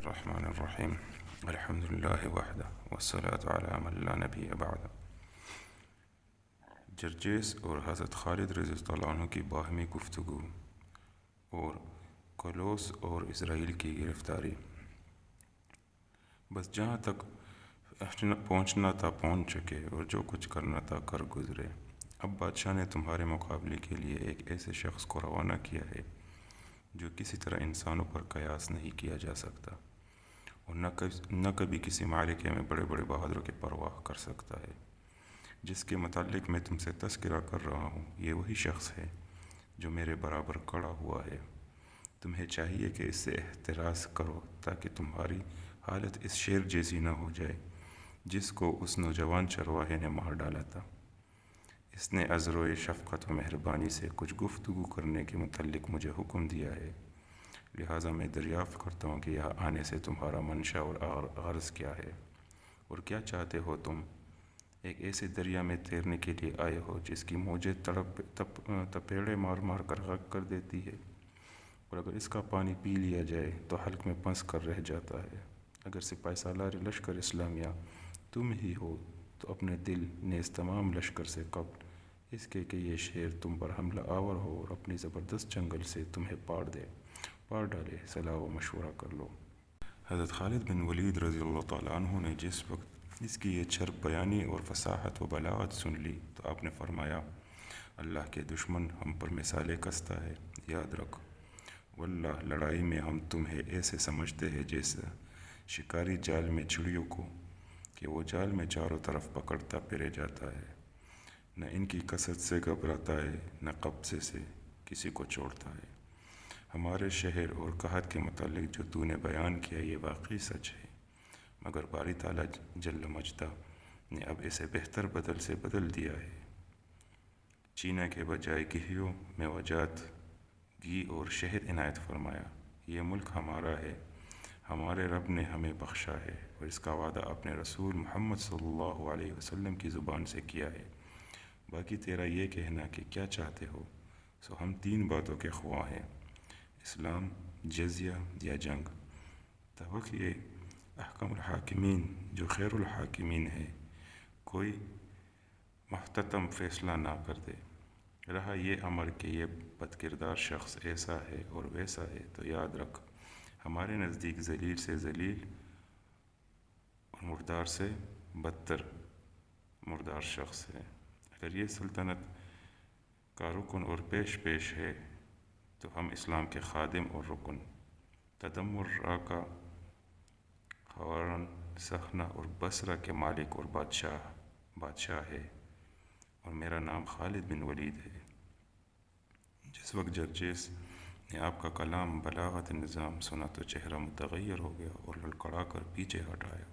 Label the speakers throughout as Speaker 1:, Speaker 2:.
Speaker 1: الرحمن الرحیم الحمد للہ وحدہ والصلاة علی من لا نبی بعد۔ جرجیس اور حضرت خالد رضی اللہ عنہ کی باہمی گفتگو اور کولوس اور اسرائیل کی گرفتاری۔ بس جہاں تک پہنچنا تھا پہنچ چکے اور جو کچھ کرنا تھا کر گزرے۔ اب بادشاہ نے تمہارے مقابلے کے لیے ایک ایسے شخص کو روانہ کیا ہے جو کسی طرح انسانوں پر قیاس نہیں کیا جا سکتا اور نہ کبھی کسی معرکے میں بڑے بڑے بہادروں کی پرواہ کر سکتا ہے۔ جس کے متعلق میں تم سے تذکرہ کر رہا ہوں یہ وہی شخص ہے جو میرے برابر کھڑا ہوا ہے۔ تمہیں چاہیے کہ اس سے احتراز کرو تاکہ تمہاری حالت اس شیر جیسی نہ ہو جائے جس کو اس نوجوان چرواہے نے مار ڈالا تھا۔ اس نے عذر و شفقت و مہربانی سے کچھ گفتگو کرنے کے متعلق مجھے حکم دیا ہے، لہٰذا میں دریافت کرتا ہوں کہ یہاں آنے سے تمہارا منشا اور غرض کیا ہے اور کیا چاہتے ہو تم۔ ایک ایسے دریا میں تیرنے کے لیے آئے ہو جس کی موجیں تپیڑے مار مار کر غرق کر دیتی ہے اور اگر اس کا پانی پی لیا جائے تو حلق میں پھنس کر رہ جاتا ہے۔ اگر سپاہ سالار لشکر اسلامیہ تم ہی ہو تو اپنے دل نیز تمام لشکر سے قبل اس کے کہ یہ شیر تم پر حملہ آور ہو اور اپنی زبردست چنگل سے تمہیں پاڑ ڈالے، صلاح و مشورہ کر لو۔ حضرت خالد بن ولید رضی اللہ تعالیٰ عنہ نے جس وقت اس کی یہ چرب بیانی اور فصاحت و بلاغت سن لی تو آپ نے فرمایا، اللہ کے دشمن ہم پر مثالیں کستا ہے، یاد رکھ، واللہ لڑائی میں ہم تمہیں ایسے سمجھتے ہیں جیسے شکاری جال میں چڑیوں کو کہ وہ جال میں چاروں طرف پکڑتا پھرے جاتا ہے، نہ ان کی کثرت سے گھبراتا ہے نہ قبضے سے کسی کو چھوڑتا ہے۔ ہمارے شہر اور قحط کے متعلق جو تو نے بیان کیا یہ واقعی سچ ہے، مگر باری تعالیٰ جل مجدہ نے اب اسے بہتر بدل سے بدل دیا ہے۔ چینا کے بجائے گیہوں میں وجات گھی اور شہد عنایت فرمایا۔ یہ ملک ہمارا ہے، ہمارے رب نے ہمیں بخشا ہے اور اس کا وعدہ اپنے رسول محمد صلی اللہ علیہ وسلم کی زبان سے کیا ہے۔ باقی تیرا یہ کہنا کہ کیا چاہتے ہو، سو ہم تین باتوں کے خواہ ہیں، اسلام، جزیہ یا جنگ۔ تحقیق یہ احکم الحاکمین جو خیر الحاکمین ہے کوئی محتتم فیصلہ نہ کر دے۔ رہا یہ امر کہ یہ بد کردار شخص ایسا ہے اور ویسا ہے تو یاد رکھ ہمارے نزدیک ذلیل سے ذلیل اور مردار سے بدتر مردار شخص ہے۔ اگر یہ سلطنت کا رکن اور پیش ہے تو ہم اسلام کے خادم اور رکن، تدمر راکا، خوارن، سخنا اور بصرہ کے مالک اور بادشاہ ہے اور میرا نام خالد بن ولید ہے۔ جس وقت جرجیس نے آپ کا کلام بلاغت نظام سنا تو چہرہ متغیر ہو گیا اور لڑکھڑا کر پیچھے ہٹ آیا۔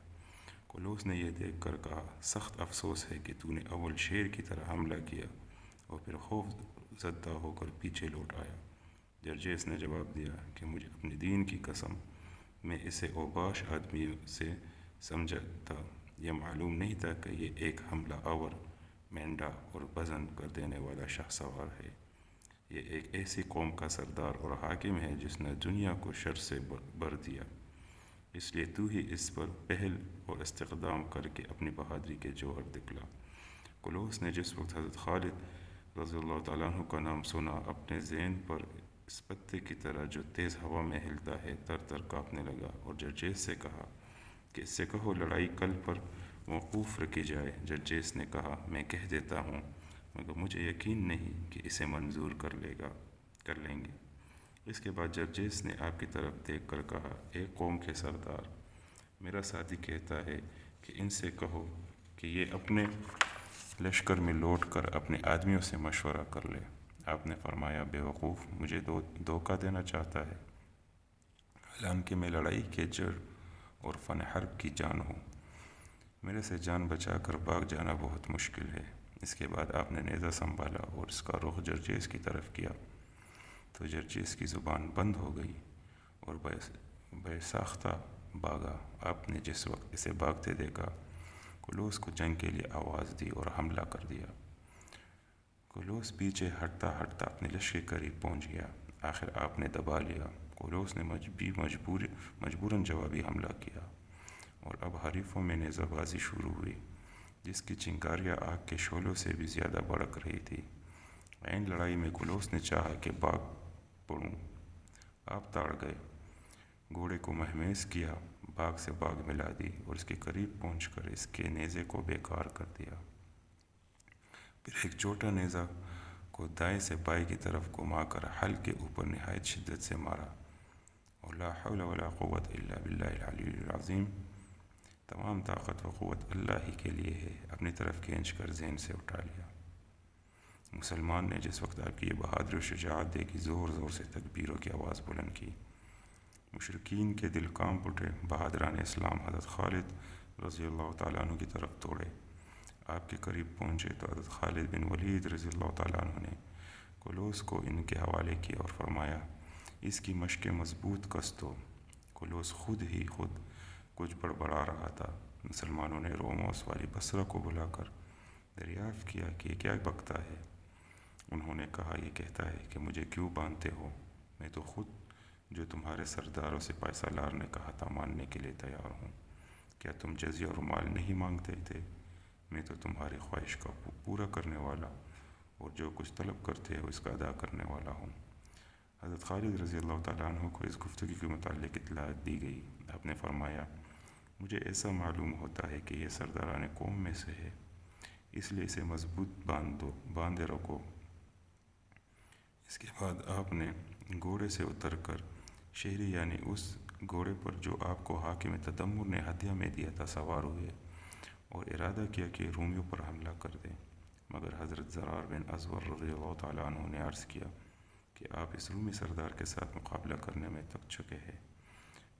Speaker 1: کولوس نے یہ دیکھ کر کہا، سخت افسوس ہے کہ تو نے اول شیر کی طرح حملہ کیا اور پھر خوف زدہ ہو کر پیچھے لوٹ آیا۔ جرجیس نے جواب دیا کہ مجھے اپنے دین کی قسم میں اسے اوباش آدمی سے سمجھا تھا، یہ معلوم نہیں تھا کہ یہ ایک حملہ آور، مینڈا اور بزن کر دینے والا شاہ سوار ہے۔ یہ ایک ایسی قوم کا سردار اور حاکم ہے جس نے دنیا کو شر سے بھر دیا، اس لیے تو ہی اس پر پہل اور استقدام کر کے اپنی بہادری کے جوہر دکھلا۔ کولوس نے جس وقت حضرت خالد رضی اللہ تعالیٰ عنہ کا نام سنا اپنے ذہن پر اس پتے کی طرح جو تیز ہوا میں ہلتا ہے تر تر کانپنے لگا اور جرجیس سے کہا کہ اس سے کہو لڑائی کل پر موقوف رکھی جائے۔ جرجیس نے کہا، میں کہہ دیتا ہوں مگر مجھے یقین نہیں کہ اسے منظور کر لیں گے۔ اس کے بعد جرجیس نے آپ کی طرف دیکھ کر کہا، اے قوم کے سردار، میرا ساتھی کہتا ہے کہ ان سے کہو کہ یہ اپنے لشکر میں لوٹ کر اپنے آدمیوں سے مشورہ کر لے۔ آپ نے فرمایا، بے وقوف مجھے دھوکہ دینا چاہتا ہے، حالانکہ میں لڑائی کے جڑ اور فن حرب کی جان ہوں، میرے سے جان بچا کر بھاگ جانا بہت مشکل ہے۔ اس کے بعد آپ نے نیزہ سنبھالا اور اس کا رخ جرجیس کی طرف کیا تو جرجیس کی زبان بند ہو گئی اور بے ساختہ بھاگا۔ آپ نے جس وقت اسے بھاگتے دیکھا کولوس کو جنگ کے لیے آواز دی اور حملہ کر دیا۔ کولوس پیچھے ہٹتا ہٹتا اپنے لشکر کے قریب پہنچ گیا، آخر آپ نے دبا لیا۔ قلوس نے مجبوراً جوابی حملہ کیا اور اب حریفوں میں نیزہ بازی شروع ہوئی، جس کی چنگاریاں آگ کے شعلوں سے بھی زیادہ بھڑک رہی تھی۔ عین لڑائی میں قلوس نے چاہا کہ بھاگ پڑوں، آپ تاڑ گئے، گھوڑے کو مہمیز کیا، بھاگ سے بھاگ ملا دی اور اس کے قریب پہنچ کر اس کے نیزے کو بیکار کر دیا۔ پھر ایک چھوٹا نیزہ کو دائیں سے بائیں کی طرف گھما کر حلق کے اوپر نہایت شدت سے مارا، اور لا حول ولا قوت الا باللہ العلی العظیم، تمام طاقت و قوت اللہ ہی کے لیے ہے، اپنی طرف کھینچ کر ذہن سے اٹھا لیا۔ مسلمان نے جس وقت آپ کی یہ بہادری و شجاعت دیکھی، زور زور سے تکبیروں کی آواز بلند کی۔ مشرکین کے دل کانپ اٹھے۔ بہادران اسلام حضرت خالد رضی اللہ تعالیٰ عنہ کی طرف دوڑے، آپ کے قریب پہنچے تو حضرت خالد بن ولید رضی اللہ تعالیٰ عنہ نے قلوس کو ان کے حوالے کیا اور فرمایا، اس کی مشقیں مضبوط کس دو۔ قلوس خود کچھ بڑبڑا رہا تھا۔ مسلمانوں نے روموس والی بصرہ کو بلا کر دریافت کیا کہ یہ کیا بکتا ہے۔ انہوں نے کہا، یہ کہتا ہے کہ مجھے کیوں باندھتے ہو، میں تو خود جو تمہارے سرداروں سپاہ سالار نے کہا تھا ماننے کے لیے تیار ہوں۔ کیا تم جزیہ اور مال نہیں مانگتے تھے؟ میں تو تمہاری خواہش کا پورا کرنے والا اور جو کچھ طلب کرتے ہو اس کا ادا کرنے والا ہوں۔ حضرت خالد رضی اللہ تعالیٰ عنہ کو اس گفتگو کے متعلق اطلاعات دی گئی۔ آپ نے فرمایا، مجھے ایسا معلوم ہوتا ہے کہ یہ سرداران قوم میں سے ہے، اس لیے اسے مضبوط باندھے رکھو۔ اس کے بعد آپ نے گھوڑے سے اتر کر شہری یعنی اس گھوڑے پر جو آپ کو حاکم تدمر نے ہدیہ میں دیا تھا سوار ہوئے اور ارادہ کیا کہ رومیوں پر حملہ کر دیں، مگر حضرت زرار بن ازور رضی اللہ تعالیٰ عنہ نے عرض کیا کہ آپ اس رومی سردار کے ساتھ مقابلہ کرنے میں تھک چکے ہیں،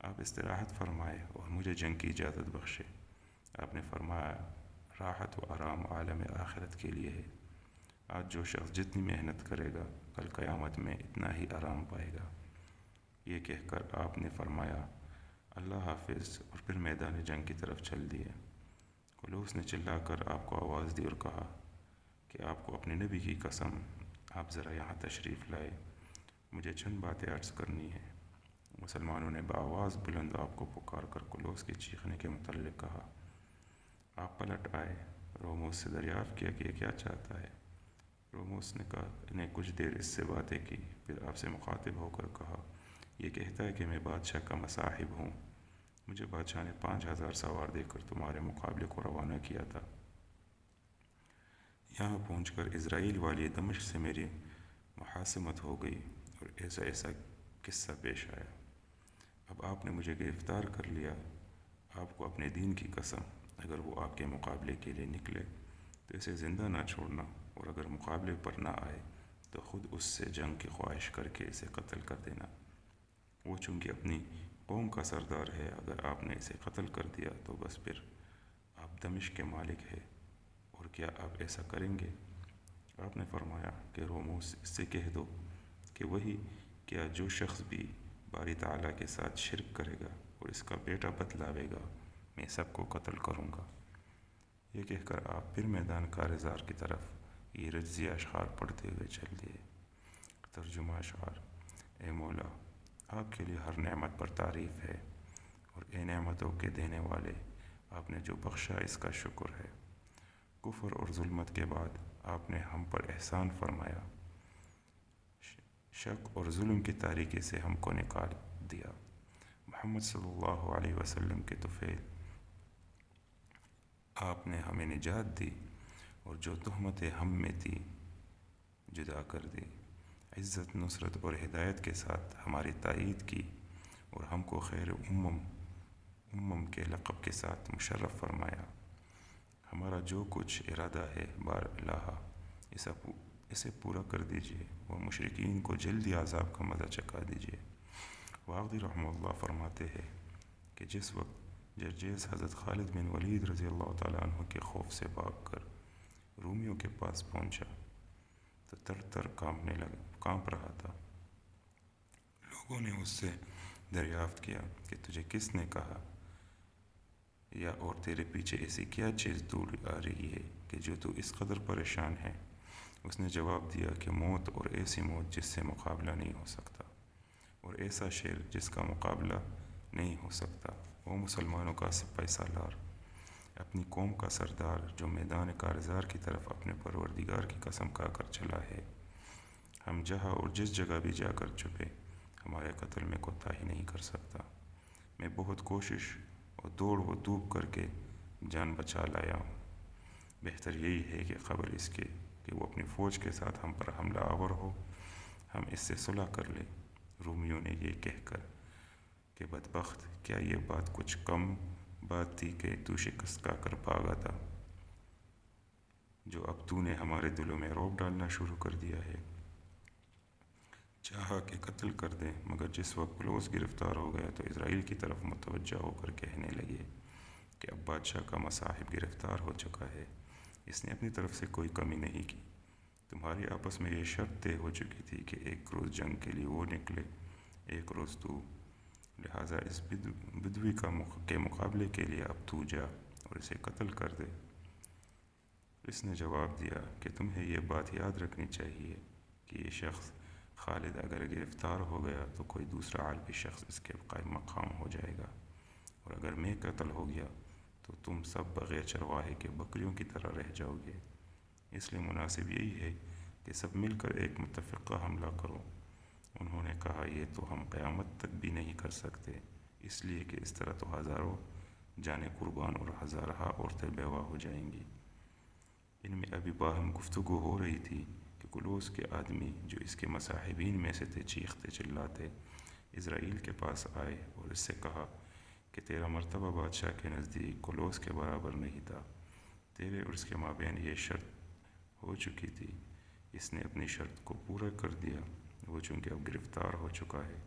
Speaker 1: آپ استراحت فرمائے اور مجھے جنگ کی اجازت بخشے۔ آپ نے فرمایا، راحت و آرام عالم آخرت کے لیے ہے، آج جو شخص جتنی محنت کرے گا کل قیامت میں اتنا ہی آرام پائے گا۔ یہ کہہ کر آپ نے فرمایا، اللہ حافظ، اور پھر میدان جنگ کی طرف چل دیے۔ قلوس نے چلا کر آپ کو آواز دی اور کہا کہ آپ کو اپنے نبی کی قسم، آپ ذرا یہاں تشریف لائے، مجھے چند باتیں عرض کرنی ہے۔ مسلمانوں نے بآواز بلند آپ کو پکار کر قلوس کے چیخنے کے متعلق کہا۔ آپ پلٹ آئے، روموس سے دریافت کیا کہ یہ کیا چاہتا ہے۔ روموس نے کچھ دیر اس سے باتیں کی، پھر آپ سے مخاطب ہو کر کہا، یہ کہتا ہے کہ میں بادشاہ کا مصاحب ہوں، مجھے بادشاہ نے 5000 سوار دے کر تمہارے مقابلے کو روانہ کیا تھا۔ یہاں پہنچ کر اسرائیل والی دمشق سے میری محاسمت ہو گئی اور ایسا قصہ پیش آیا۔ اب آپ نے مجھے گرفتار کر لیا، آپ کو اپنے دین کی قسم، اگر وہ آپ کے مقابلے کے لیے نکلے تو اسے زندہ نہ چھوڑنا، اور اگر مقابلے پر نہ آئے تو خود اس سے جنگ کی خواہش کر کے اسے قتل کر دینا۔ وہ چونکہ اپنی قوم کا سردار ہے، اگر آپ نے اسے قتل کر دیا تو بس پھر آپ دمشق کے مالک ہیں، اور کیا آپ ایسا کریں گے؟ آپ نے فرمایا کہ روموس، اس سے کہہ دو کہ وہی کیا جو شخص بھی باری تعالیٰ کے ساتھ شرک کرے گا اور اس کا بیٹا بتلاوے گا، میں سب کو قتل کروں گا۔ یہ کہہ کر آپ پھر میدان کارزار کی طرف یہ رجزی اشعار پڑھتے ہوئے چل دیے۔ ترجمہ اشعار: اے مولا، آپ کے لیے ہر نعمت پر تعریف ہے، اور اے نعمتوں کے دینے والے، آپ نے جو بخشا اس کا شکر ہے۔ کفر اور ظلمت کے بعد آپ نے ہم پر احسان فرمایا، شک اور ظلم کی تاریکی سے ہم کو نکال دیا۔ محمد صلی اللہ علیہ وسلم کے طفیل، آپ نے ہمیں نجات دی اور جو تہمتیں ہم میں تھی جدا کر دی، عزت، نصرت اور ہدایت کے ساتھ ہماری تائید کی اور ہم کو خیر امم کے لقب کے ساتھ مشرف فرمایا۔ ہمارا جو کچھ ارادہ ہے بار اللہ اسے پورا کر دیجیے اور مشرکین کو جلدی عذاب کا مزہ چکھا دیجیے۔ واغدی رحمہ اللہ فرماتے ہیں کہ جس وقت جرجیز حضرت خالد بن ولید رضی اللہ تعالیٰ عنہ کے خوف سے بھاگ کر رومیوں کے پاس پہنچا تو تر تر کانپ رہا تھا۔ لوگوں نے اس سے دریافت کیا کہ تجھے کس نے کہا، یا اور تیرے پیچھے ایسی کیا چیز دوڑ آ رہی ہے کہ جو تو اس قدر پریشان ہے؟ اس نے جواب دیا کہ موت، اور ایسی موت جس سے مقابلہ نہیں ہو سکتا، اور ایسا شیر جس کا مقابلہ نہیں ہو سکتا۔ وہ مسلمانوں کا سپاہی سالار، اپنی قوم کا سردار، جو میدان کارزار کی طرف اپنے پروردگار کی قسم کھا کر چلا ہے۔ ہم جہاں اور جس جگہ بھی جا کر چھپے، ہمارے قتل میں کوتاہی نہیں کر سکتا۔ میں بہت کوشش اور دوڑ و دھوپ کر کے جان بچا لایا ہوں۔ بہتر یہی ہے کہ قبل اس کے کہ وہ اپنی فوج کے ساتھ ہم پر حملہ آور ہو، ہم اس سے صلح کر لیں۔ رومیوں نے یہ کہہ کر کہ بدبخت، کیا یہ بات کچھ کم بات تھی کہ تو شکست کھا کر بھاگا تھا، جو اب تو نے ہمارے دلوں میں رعب ڈالنا شروع کر دیا ہے۔ چاہا کہ قتل کر دیں، مگر جس وقت کلوس گرفتار ہو گیا تو اسرائیل کی طرف متوجہ ہو کر کہنے لگے کہ اب بادشاہ کا مصاحب گرفتار ہو چکا ہے، اس نے اپنی طرف سے کوئی کمی نہیں کی۔ تمہاری آپس میں یہ شرط طے ہو چکی تھی کہ ایک روز جنگ کے لیے وہ نکلے، ایک روز تو، لہٰذا اس بدوی کے مقابلے کے لیے اب تو جا اور اسے قتل کر دے۔ اس نے جواب دیا کہ تمہیں یہ بات یاد رکھنی چاہیے کہ یہ شخص خالد اگر گرفتار ہو گیا تو کوئی دوسرا عربی شخص اس کے قائم مقام ہو جائے گا، اور اگر میں قتل ہو گیا تو تم سب بغیر چرواہے کے بکریوں کی طرح رہ جاؤ گے۔ اس لیے مناسب یہی ہے کہ سب مل کر ایک متفقہ حملہ کرو۔ انہوں نے کہا، یہ تو ہم قیامت تک بھی نہیں کر سکتے، اس لیے کہ اس طرح تو ہزاروں جانیں قربان اور ہزارہ عورتیں بیوہ ہو جائیں گی۔ ان میں ابھی باہم گفتگو ہو رہی تھی کہ کلوس کے آدمی جو اس کے مصاحبین میں سے تھے چیختے چلاتے اسرائیل کے پاس آئے اور اس سے کہا کہ تیرا مرتبہ بادشاہ کے نزدیک کلوس کے برابر نہیں تھا، تیرے اور اس کے مابین یہ شرط ہو چکی تھی، اس نے اپنی شرط کو پورا کر دیا، وہ چونکہ اب گرفتار ہو چکا ہے،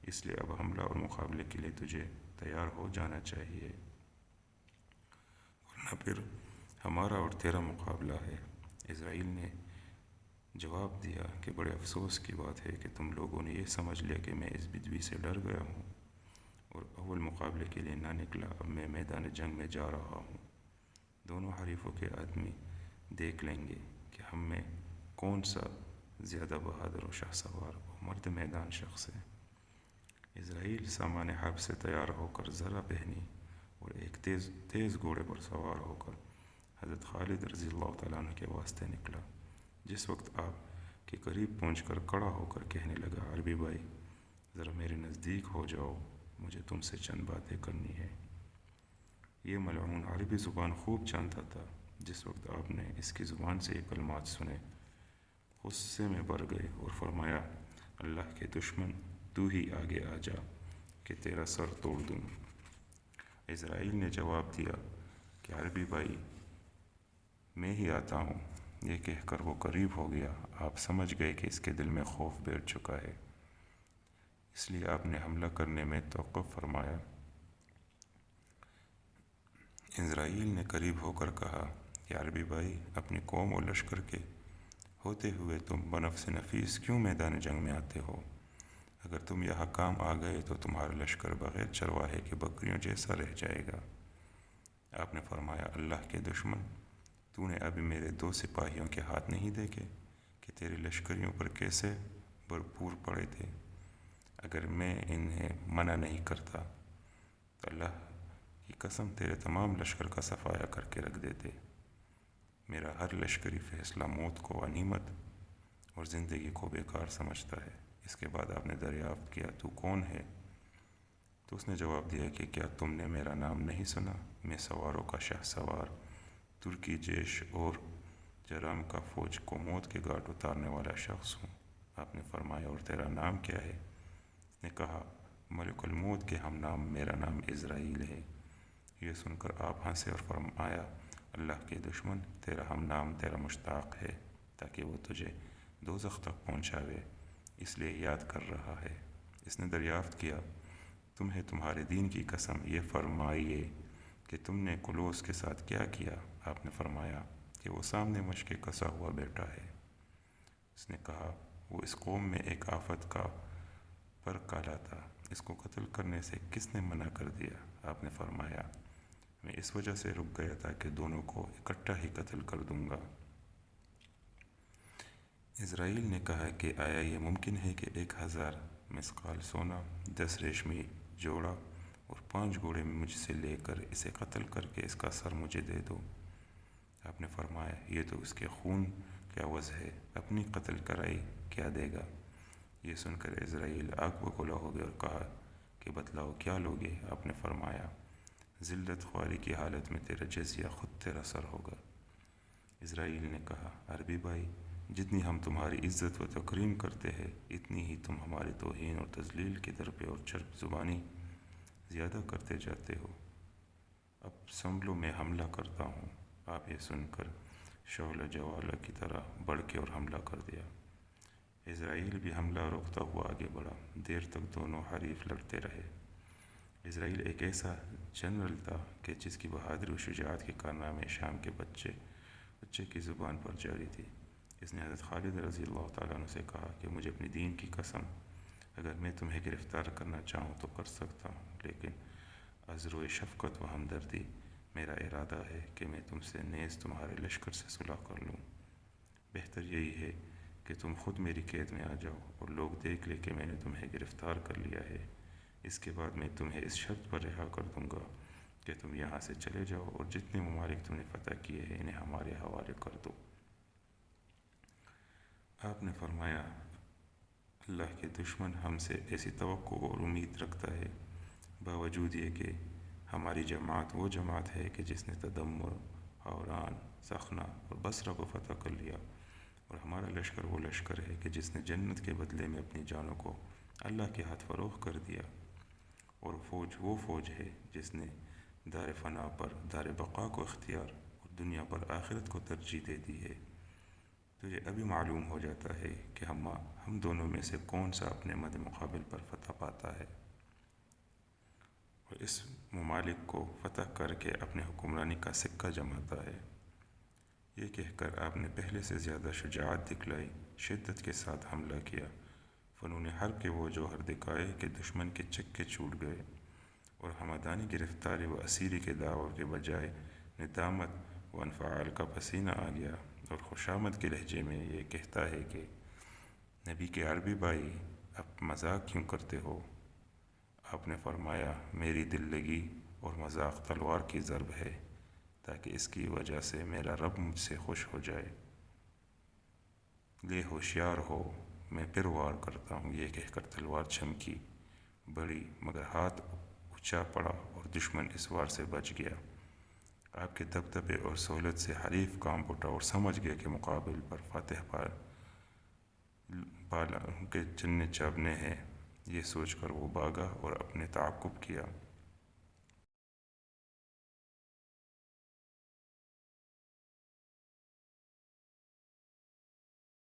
Speaker 1: اس لیے اب حملہ اور مقابلے کے لیے تجھے تیار ہو جانا چاہیے، ورنہ پھر ہمارا اور تیرا مقابلہ ہے۔ اسرائیل نے جواب دیا کہ بڑے افسوس کی بات ہے کہ تم لوگوں نے یہ سمجھ لیا کہ میں اس بدوی سے ڈر گیا ہوں اور اول مقابلے کے لیے نہ نکلا، اب میں میدان جنگ میں جا رہا ہوں۔ دونوں حریفوں کے آدمی دیکھ لیں گے کہ ہم میں کون سا زیادہ بہادر و شاہ سوار و مرد میدان شخص ہے۔ اسرائیل سامان حرب سے تیار ہو کر زرہ پہنی اور ایک تیز گھوڑے پر سوار ہو کر حضرت خالد رضی اللہ تعالیٰ عنہ کے واسطے نکلا۔ جس وقت آپ کے قریب پہنچ کر کھڑا ہو کر کہنے لگا، عربی بھائی ذرا میرے نزدیک ہو جاؤ، مجھے تم سے چند باتیں کرنی ہے۔ یہ ملعون عربی زبان خوب جانتا تھا۔ جس وقت آپ نے اس کی زبان سے یہ کلمات سنے، غصے میں بھر گئے اور فرمایا، اللہ کے دشمن، تو ہی آگے آ جا کہ تیرا سر توڑ دوں۔ اسرائیل نے جواب دیا کہ عربی بھائی میں ہی آتا ہوں۔ یہ کہہ کر وہ قریب ہو گیا۔ آپ سمجھ گئے کہ اس کے دل میں خوف بیٹھ چکا ہے، اس لیے آپ نے حملہ کرنے میں توقف فرمایا۔ اسرائیل نے قریب ہو کر کہا کہ عربی بھائی، اپنی قوم اور لشکر کے ہوتے ہوئے تم بنفس نفیس کیوں میدان جنگ میں آتے ہو؟ اگر تم یہاں کام آ گئے تو تمہارا لشکر بغیر چرواہے کے بکریوں جیسا رہ جائے گا۔ آپ نے فرمایا، اللہ کے دشمن، تو نے ابھی میرے 2 سپاہیوں کے ہاتھ نہیں دیکھے کہ تیرے لشکریوں پر کیسے بھرپور پڑے تھے؟ اگر میں انہیں منع نہیں کرتا تو اللہ کی قسم تیرے تمام لشکر کا صفایا کر کے رکھ دیتے۔ میرا ہر لشکری فیصلہ موت کو غنیمت اور زندگی کو بیکار سمجھتا ہے۔ اس کے بعد آپ نے دریافت کیا، تو کون ہے؟ تو اس نے جواب دیا کہ کیا تم نے میرا نام نہیں سنا؟ میں سواروں کا شاہ سوار، ترکی جیش اور جرام کا فوج کو موت کے گھاٹ اتارنے والا شخص ہوں۔ آپ نے فرمایا، اور تیرا نام کیا ہے؟ اس نے کہا، ملک الموت کے ہم نام، میرا نام اسرائیل ہے۔ یہ سن کر آپ ہنسے اور فرمایا، اللہ کے دشمن، تیرا ہم نام تیرا مشتاق ہے تاکہ وہ تجھے دوزخ تک پہنچاوے، اس لیے یاد کر رہا ہے۔ اس نے دریافت کیا، تمہیں تمہارے دین کی قسم یہ فرمائیے کہ تم نے کلوس کے ساتھ کیا کیا؟ آپ نے فرمایا کہ وہ سامنے مشق کسا ہوا بیٹھا ہے۔ اس نے کہا، وہ اس قوم میں ایک آفت کا پر کالا تھا، اس کو قتل کرنے سے کس نے منع کر دیا؟ آپ نے فرمایا، میں اس وجہ سے رک گیا تھا کہ دونوں کو اکٹھا ہی قتل کر دوں گا۔ اسرائیل نے کہا کہ آیا یہ ممکن ہے کہ 1000 مسقال سونا، 10 ریشمی جوڑا اور 5 گھوڑے مجھ سے لے کر اسے قتل کر کے اس کا سر مجھے دے دو۔ آپ نے فرمایا یہ تو اس کے خون کے عوض ہے، اپنی قتل کرائی کیا دے گا؟ یہ سن کر عزرائیل آگ بگولا ہو گئے اور کہا کہ بتلاؤ کیا لوگے؟ آپ نے فرمایا ذلت خواری کی حالت میں تیرا جزیہ خود تیرا سر ہوگا۔ عزرائیل نے کہا عربی بھائی، جتنی ہم تمہاری عزت و تکریم کرتے ہیں اتنی ہی تم ہماری توہین اور تذلیل کی درپے اور چرب زبانی زیادہ کرتے جاتے ہو۔ اب سنبھلو، میں حملہ کرتا ہوں۔ آپ یہ سن کر شعلہ جوالہ کی طرح بڑھ کے اور حملہ کر دیا۔ عزرائیل بھی حملہ روکتا ہوا آگے بڑھا، دیر تک دونوں حریف لڑتے رہے۔ عزرائیل ایک ایسا جنرل تھا کہ جس کی بہادری و شجاعت کے کارنامے شام کے بچے کی زبان پر جاری تھی۔ اس نے حضرت خالد رضی اللہ تعالیٰ عنہ سے کہا کہ مجھے اپنی دین کی قسم، اگر میں تمہیں گرفتار کرنا چاہوں تو کر سکتا ہوں، لیکن از روئے شفقت و ہمدردی میرا ارادہ ہے کہ میں تم سے نیز تمہارے لشکر سے صلح کر لوں۔ بہتر یہی ہے کہ تم خود میری قید میں آ جاؤ اور لوگ دیکھ لے کہ میں نے تمہیں گرفتار کر لیا ہے۔ اس کے بعد میں تمہیں اس شرط پر رہا کر دوں گا کہ تم یہاں سے چلے جاؤ اور جتنے ممالک تم نے فتح کیے ہیں انہیں ہمارے حوالے کر دو۔ آپ نے فرمایا اللہ کے دشمن ہم سے ایسی توقع اور امید رکھتا ہے، باوجود یہ کہ ہماری جماعت وہ جماعت ہے کہ جس نے تدمر، حوران، سخنا اور بصرہ کو فتح کر لیا، اور ہمارا لشکر وہ لشکر ہے کہ جس نے جنت کے بدلے میں اپنی جانوں کو اللہ کے ہاتھ فروخت کر دیا، اور فوج وہ فوج ہے جس نے دار فنا پر دار بقا کو اختیار اور دنیا پر آخرت کو ترجیح دے دی ہے۔ تجھے ابھی معلوم ہو جاتا ہے کہ ہم دونوں میں سے کون سا اپنے مد مقابل پر فتح پاتا ہے اور اس ممالک کو فتح کر کے اپنے حکمرانی کا سکہ جماتا ہے۔ یہ کہہ کر آپ نے پہلے سے زیادہ شجاعت دکھلائی، شدت کے ساتھ حملہ کیا، فنون حرب کے وہ جوہر دکھائے کہ دشمن کے چکے چھوٹ گئے، اور ہمدانی گرفتاری و اسیری کے دعووں کے بجائے ندامت و انفعال کا پسینہ آ گیا، اور خوشامد کے لہجے میں یہ کہتا ہے کہ نبی کے عربی بھائی، اب مذاق کیوں کرتے ہو؟ آپ نے فرمایا میری دل لگی اور مذاق تلوار کی ضرب ہے، تاکہ اس کی وجہ سے میرا رب مجھ سے خوش ہو جائے۔ لے ہوشیار ہو، میں پھر وار کرتا ہوں۔ یہ کہہ کر تلوار چمکی، بڑھی، مگر ہاتھ اونچا پڑا اور دشمن اس وار سے بچ گیا۔ آپ کے دبدبے اور سہولت سے حریف کانپ اٹھا اور سمجھ گیا کہ مقابل پر فاتح پالا کے چننے چابنے ہیں۔ یہ سوچ کر وہ بھاگا اور اپنے تعاقب کیا۔